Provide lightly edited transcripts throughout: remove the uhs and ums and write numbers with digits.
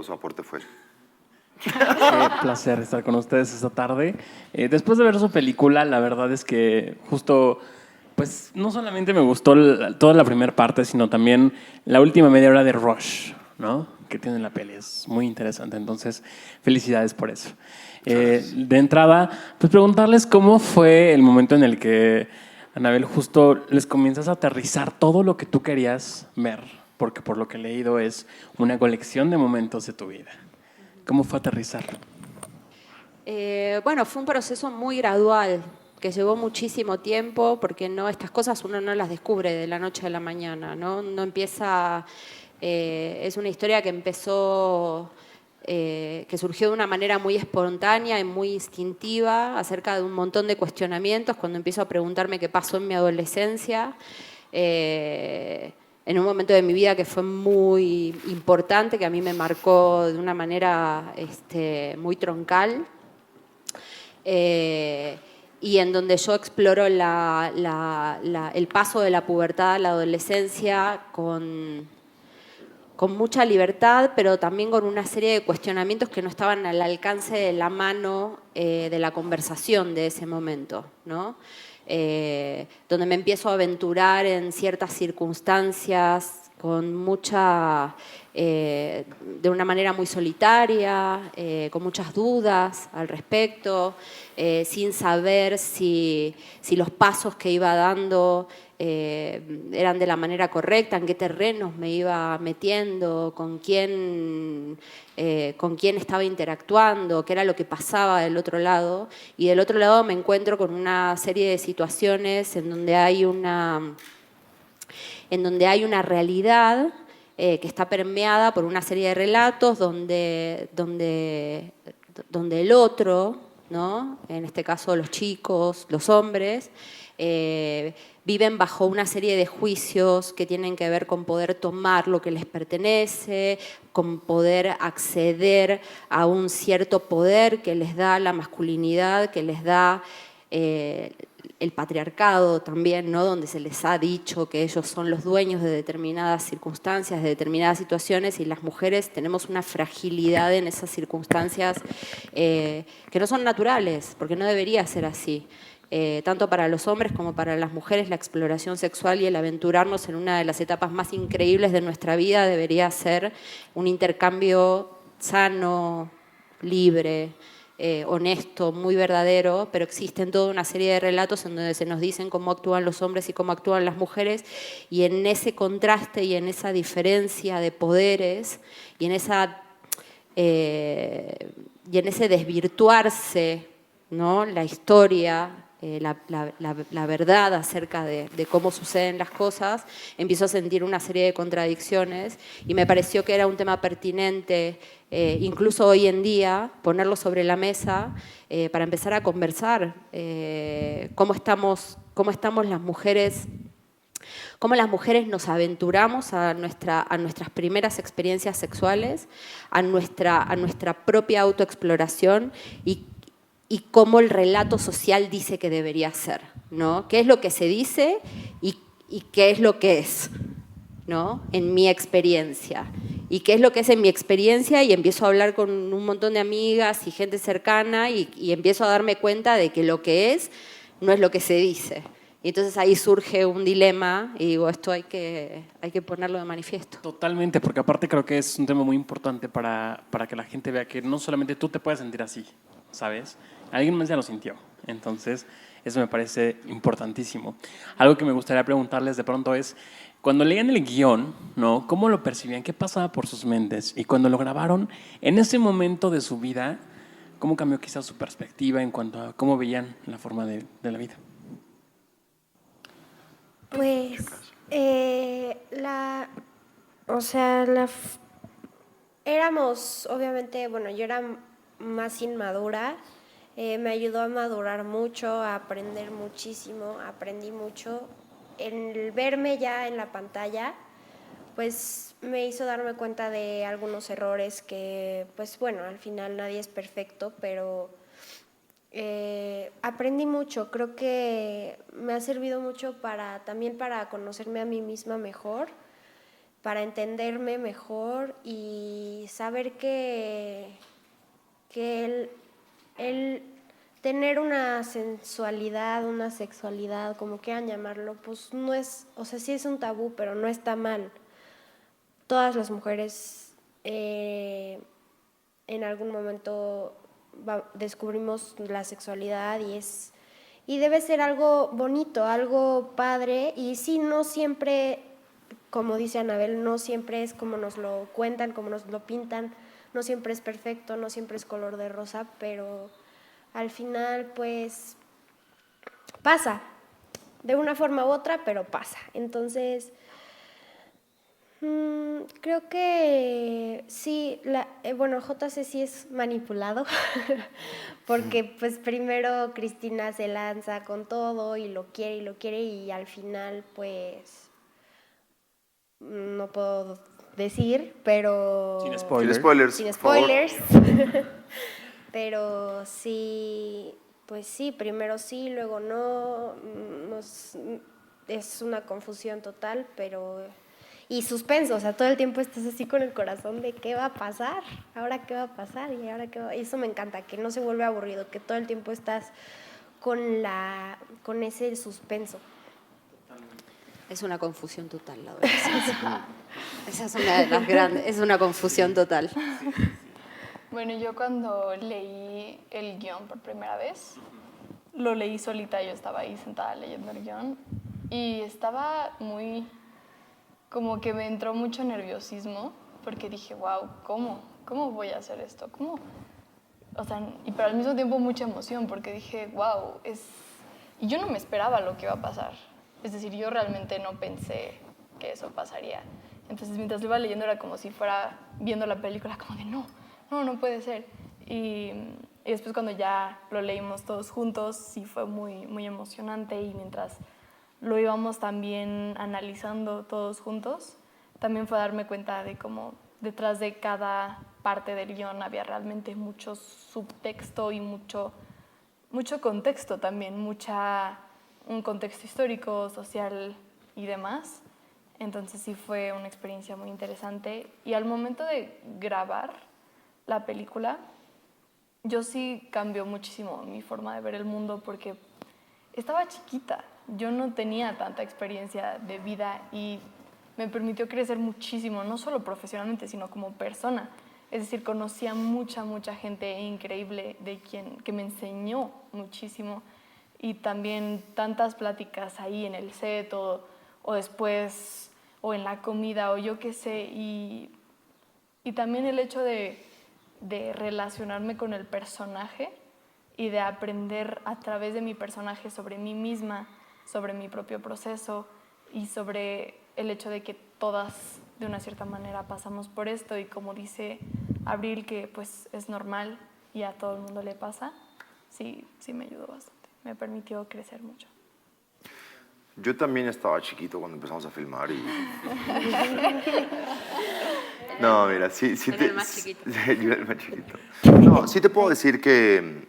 todo su aporte fue. Qué placer estar con ustedes esta tarde. Después de ver su película, la verdad es que justo, pues no solamente me gustó toda la primera parte, sino también la última media hora de Rush, ¿no? Que tiene la peli. Es muy interesante. Entonces, felicidades por eso. De entrada, pues preguntarles cómo fue el momento en el que, Anabel, justo les comienzas a aterrizar todo lo que tú querías ver, porque por lo que he leído es una colección de momentos de tu vida. ¿Cómo fue aterrizar? Bueno, fue un proceso muy gradual, que llevó muchísimo tiempo, porque no, estas cosas uno no las descubre de la noche a la mañana, ¿no? No empieza, es una historia que empezó, que surgió de una manera muy espontánea y muy instintiva, acerca de un montón de cuestionamientos, cuando empiezo a preguntarme qué pasó en mi adolescencia. En un momento de mi vida que fue muy importante, que a mí me marcó de una manera muy troncal, y en donde yo exploro el paso de la pubertad a la adolescencia con mucha libertad, pero también con una serie de cuestionamientos que no estaban al alcance de la mano de la conversación de ese momento, ¿no? Donde me empiezo a aventurar en ciertas circunstancias con mucha, de una manera muy solitaria, con muchas dudas al respecto, sin saber si los pasos que iba dando eran de la manera correcta, en qué terrenos me iba metiendo, con quién estaba interactuando, qué era lo que pasaba del otro lado. Y del otro lado me encuentro con una serie de situaciones en donde hay una realidad que está permeada por una serie de relatos donde el otro, ¿no? En este caso los chicos, los hombres, viven bajo una serie de juicios que tienen que ver con poder tomar lo que les pertenece, con poder acceder a un cierto poder que les da la masculinidad, que les da el patriarcado también, ¿no? Donde se les ha dicho que ellos son los dueños de determinadas circunstancias, de determinadas situaciones, y las mujeres tenemos una fragilidad en esas circunstancias que no son naturales, porque no debería ser así. Tanto para los hombres como para las mujeres, la exploración sexual y el aventurarnos en una de las etapas más increíbles de nuestra vida debería ser un intercambio sano, libre, honesto, muy verdadero, pero existen toda una serie de relatos en donde se nos dicen cómo actúan los hombres y cómo actúan las mujeres, y en ese contraste y en esa diferencia de poderes y en ese desvirtuarse, ¿no? La historia, la verdad acerca de cómo suceden las cosas, empiezo a sentir una serie de contradicciones, y me pareció que era un tema pertinente, incluso hoy en día, ponerlo sobre la mesa para empezar a conversar cómo estamos las mujeres. Cómo las mujeres nos aventuramos a nuestras primeras experiencias sexuales, a nuestra propia autoexploración, y cómo el relato social dice que debería ser, ¿no? ¿Qué es lo que se dice y qué es lo que es, ¿no? En mi experiencia. ¿Y qué es lo que es en mi experiencia? Y empiezo a hablar con un montón de amigas y gente cercana, y empiezo a darme cuenta de que lo que es no es lo que se dice. Y entonces ahí surge un dilema y digo, esto hay que ponerlo de manifiesto. Totalmente, porque aparte creo que es un tema muy importante para que la gente vea que no solamente tú te puedes sentir así, ¿sabes? Alguien más ya lo sintió. Entonces, eso me parece importantísimo. Algo que me gustaría preguntarles de pronto es, cuando leían el guión, ¿no? ¿Cómo lo percibían? ¿Qué pasaba por sus mentes? Y cuando lo grabaron, en ese momento de su vida, ¿cómo cambió quizás su perspectiva en cuanto a cómo veían la forma de la vida? Pues, o sea, éramos, obviamente, bueno, yo era más inmadura, me ayudó a madurar mucho, a aprender muchísimo, aprendí mucho. El verme ya en la pantalla, pues me hizo darme cuenta de algunos errores que, pues bueno, al final nadie es perfecto, pero aprendí mucho. Creo que me ha servido mucho también para conocerme a mí misma mejor, para entenderme mejor y saber que el tener una sensualidad, una sexualidad, como quieran llamarlo, pues no es, o sea, sí es un tabú, pero no está mal. Todas las mujeres en algún momento descubrimos la sexualidad y debe ser algo bonito, algo padre, y sí, no siempre, como dice Anabel, no siempre es como nos lo cuentan, como nos lo pintan, no siempre es perfecto, no siempre es color de rosa, pero al final pues pasa, de una forma u otra, pero pasa. Entonces, creo que sí, bueno, JC sí es manipulado, porque pues primero Cristina se lanza con todo y lo quiere y al final pues no puedo decir, pero... Sin Sin spoilers. spoilers, Sin por favor. spoilers. Pero sí, pues sí, primero sí, luego no. Es una confusión total, pero... Y suspenso, o sea, todo el tiempo estás así con el corazón de qué va a pasar, ahora qué va a pasar y ahora qué va... Y eso me encanta, que no se vuelve aburrido, que todo el tiempo estás con ese suspenso. Es una confusión total la adolescencia. Esa es una de las grandes, es una confusión total. Bueno, yo cuando leí el guión por primera vez, lo leí solita, yo estaba ahí sentada leyendo el guión y estaba muy, como que me entró mucho nerviosismo porque dije, wow, ¿cómo voy a hacer esto? ¿Cómo? O sea, pero al mismo tiempo mucha emoción porque dije, wow, y yo no me esperaba lo que iba a pasar. Es decir, yo realmente no pensé que eso pasaría. Entonces, mientras lo iba leyendo era como si fuera viendo la película, como de no puede ser. Y después cuando ya lo leímos todos juntos, sí fue muy, muy emocionante y mientras lo íbamos también analizando todos juntos, también fue darme cuenta de cómo detrás de cada parte del guión había realmente mucho subtexto y mucho contexto también, un contexto histórico, social y demás. Entonces sí fue una experiencia muy interesante. Y al momento de grabar la película, yo sí cambió muchísimo mi forma de ver el mundo porque estaba chiquita. Yo no tenía tanta experiencia de vida y me permitió crecer muchísimo, no solo profesionalmente, sino como persona. Es decir, conocí a mucha gente increíble que me enseñó muchísimo y también tantas pláticas ahí en el set o después o en la comida o yo qué sé y también el hecho de relacionarme con el personaje y de aprender a través de mi personaje sobre mí misma, sobre mi propio proceso y sobre el hecho de que todas de una cierta manera pasamos por esto y como dice Abril que pues es normal y a todo el mundo le pasa, sí me ayudó bastante, me permitió crecer mucho. Yo también estaba chiquito cuando empezamos a filmar y... No, mira, sí Era el más chiquito. Yo era el más chiquito. No, sí te puedo decir que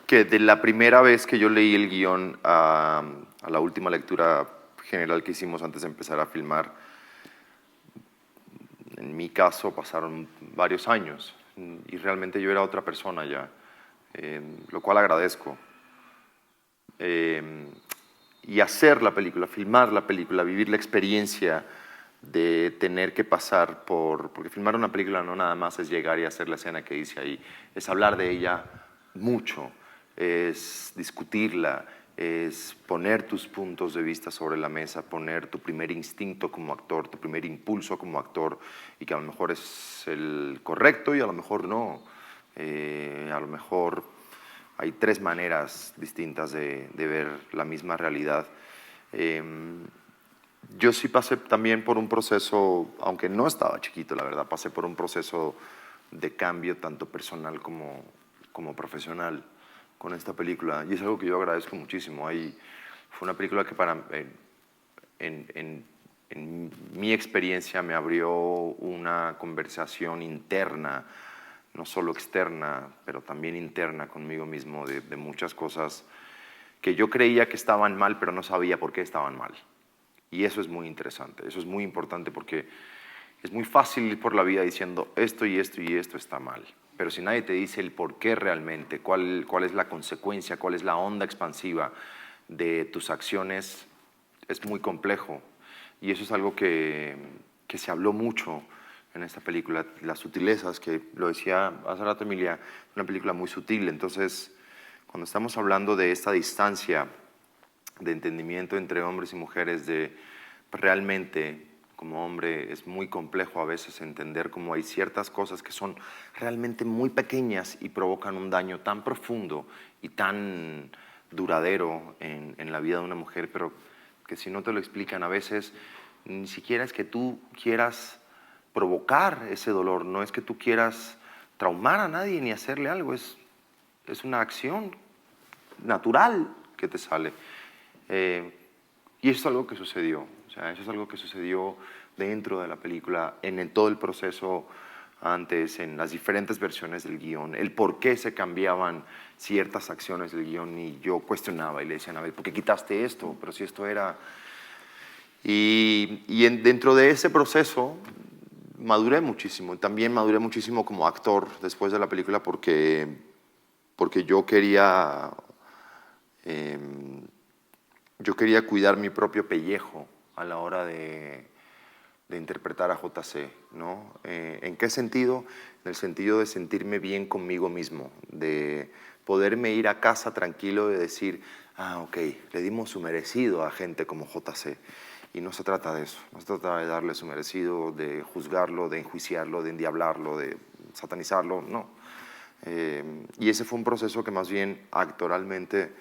de la primera vez que yo leí el guión a la última lectura general que hicimos antes de empezar a filmar, en mi caso pasaron varios años y realmente yo era otra persona ya, lo cual agradezco. Y hacer la película, filmar la película, vivir la experiencia de tener que pasar porque filmar una película no nada más es llegar y hacer la escena que dice ahí, es hablar de ella mucho, es discutirla, es poner tus puntos de vista sobre la mesa, poner tu primer instinto como actor, tu primer impulso como actor, y que a lo mejor es el correcto y a lo mejor no. A lo mejor hay tres maneras distintas de ver la misma realidad. Yo sí pasé también por un proceso, aunque no estaba chiquito, la verdad, pasé por un proceso de cambio tanto personal como profesional con esta película y es algo que yo agradezco muchísimo. Fue una película que en mi experiencia me abrió una conversación interna, no solo externa, pero también interna conmigo mismo de muchas cosas que yo creía que estaban mal, pero no sabía por qué estaban mal. Y eso es muy interesante, eso es muy importante porque es muy fácil ir por la vida diciendo esto y esto y esto está mal. Pero si nadie te dice el por qué realmente, cuál es la consecuencia, cuál es la onda expansiva de tus acciones, es muy complejo. Y eso es algo que se habló mucho en esta película, las sutilezas, que lo decía hace rato Emilia, una película muy sutil. Entonces, cuando estamos hablando de esta distancia de entendimiento entre hombres y mujeres, de realmente, como hombre, es muy complejo a veces entender cómo hay ciertas cosas que son realmente muy pequeñas y provocan un daño tan profundo y tan duradero en la vida de una mujer, pero que si no te lo explican a veces, ni siquiera es que tú quieras provocar ese dolor, no es que tú quieras traumar a nadie ni hacerle algo, es una acción natural que te sale. Y eso es algo que sucedió, o sea, eso es algo que sucedió dentro de la película, en todo el proceso antes, en las diferentes versiones del guión, el por qué se cambiaban ciertas acciones del guión, y yo cuestionaba y le decían, a ver, ¿por qué quitaste esto? Pero si esto era... dentro de ese proceso maduré muchísimo, también maduré muchísimo como actor después de la película porque yo quería cuidar mi propio pellejo a la hora de interpretar a JC, ¿no? ¿En qué sentido? En el sentido de sentirme bien conmigo mismo, de poderme ir a casa tranquilo y decir, ok, le dimos su merecido a gente como JC. Y no se trata de eso, no se trata de darle su merecido, de juzgarlo, de enjuiciarlo, de endiablarlo, de satanizarlo, no. Y ese fue un proceso que más bien actoralmente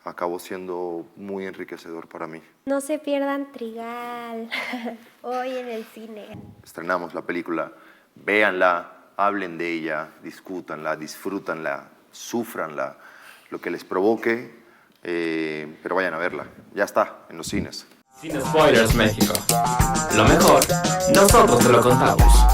acabó siendo muy enriquecedor para mí. No se pierdan Trigal, hoy en el cine. Estrenamos la película, véanla, hablen de ella, discútanla, disfrútanla, sufranla, lo que les provoque, pero vayan a verla. Ya está, en los cines. Sin Spoilers México. Lo mejor, nosotros te lo contamos.